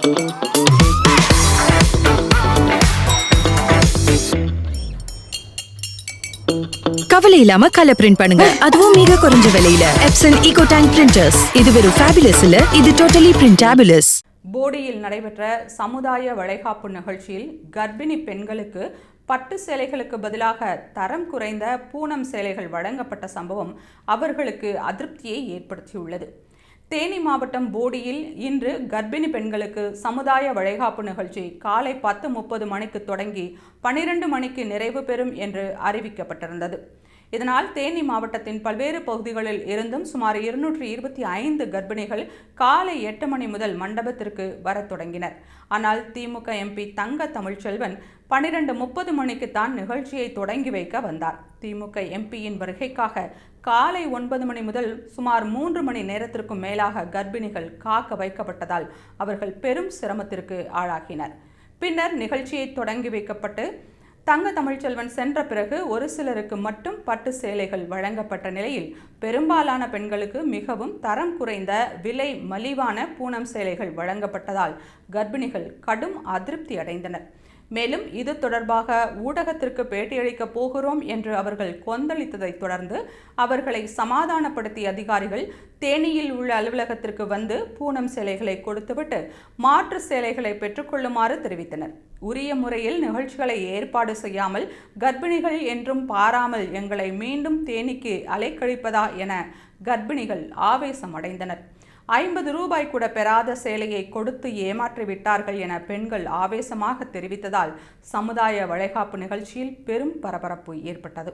கவலை இல்லாம colour print பண்ணுங்க, அதுவும் மிக குறைஞ்ச விலையில. Epson eco tank printers. இது வெறும் ஃபேபுலஸ் இல்ல, இது டோட்டலி பிரிண்டபிளஸ். போடியில் நடைபெற்ற சமுதாய வளைகாப்பு நிகழ்ச்சியில் கர்ப்பிணி பெண்களுக்கு பட்டு சேலைகளுக்கு பதிலாக தரம் குறைந்த பூனம் சேலைகள் வழங்கப்பட்ட சம்பவம் அவர்களுக்கு அதிருப்தியை ஏற்படுத்தியுள்ளது. தேனி மாவட்டம் போடியில் இன்று கர்ப்பிணி பெண்களுக்கு சமுதாய வளைகாப்பு நிகழ்ச்சி காலை 10:30 மணிக்கு தொடங்கி 12 மணிக்கு நிறைவு பெறும் என்று அறிவிக்கப்பட்டிருந்தது. இதனால் தேனி மாவட்டத்தின் பல்வேறு பகுதிகளில் இருந்தும் சுமார் 225 கர்ப்பிணிகள் காலை 8 மணி முதல் மண்டபத்திற்கு வரத் தொடங்கினர். ஆனால் திமுக எம்பி தங்க தமிழ்ச்செல்வன் 12:30 மணிக்குத்தான் நிகழ்ச்சியை தொடங்கி வைக்க வந்தார். திமுக எம்பியின் வருகைக்காக காலை 9 மணி முதல் சுமார் 3 மணி நேரத்திற்கும் மேலாக கர்ப்பிணிகள் காக்க வைக்கப்பட்டதால் அவர்கள் பெரும் சிரமத்திற்கு ஆளாகினர். பின்னர் நிகழ்ச்சியை தொடங்கி வைக்கப்பட்டு தங்க தமிழ்ச்செல்வன் சென்ற பிறகு ஒரு சிலருக்கு மட்டும் பட்டு சேலைகள் வழங்கப்பட்ட நிலையில் பெரும்பாலான பெண்களுக்கு மிகவும் தரம் குறைந்த விலை மலிவான பூனம் சேலைகள் வழங்கப்பட்டதால் கர்ப்பிணிகள் கடும் அதிருப்தி அடைந்தனர். மேலும் இது தொடர்பாக ஊடகத்திற்கு பேட்டியளிக்க போகிறோம் என்று அவர்கள் கொந்தளித்ததை தொடர்ந்து அவர்களை சமாதானப்படுத்திய அதிகாரிகள் தேனியில் உள்ள அலுவலகத்திற்கு வந்து பூனம் சேலைகளை கொடுத்துவிட்டு மாற்று சேலைகளை பெற்றுக்கொள்ளுமாறு தெரிவித்தனர். உரிய முறையில் நிகழ்ச்சிகளை ஏற்பாடு செய்யாமல் கர்ப்பிணிகள் என்றும் பாராமல் எங்களை மீண்டும் தேனிக்கு அலைக்கழிப்பதா என கர்ப்பிணிகள் ஆவேசம் அடைந்தனர். 50 ரூபாய் கூட பெறாத சேலையை கொடுத்து ஏமாற்றிவிட்டார்கள் என பெண்கள் ஆவேசமாக தெரிவித்ததால் சமுதாய வளைகாப்பு நிகழ்ச்சியில் பெரும் பரபரப்பு ஏற்பட்டது.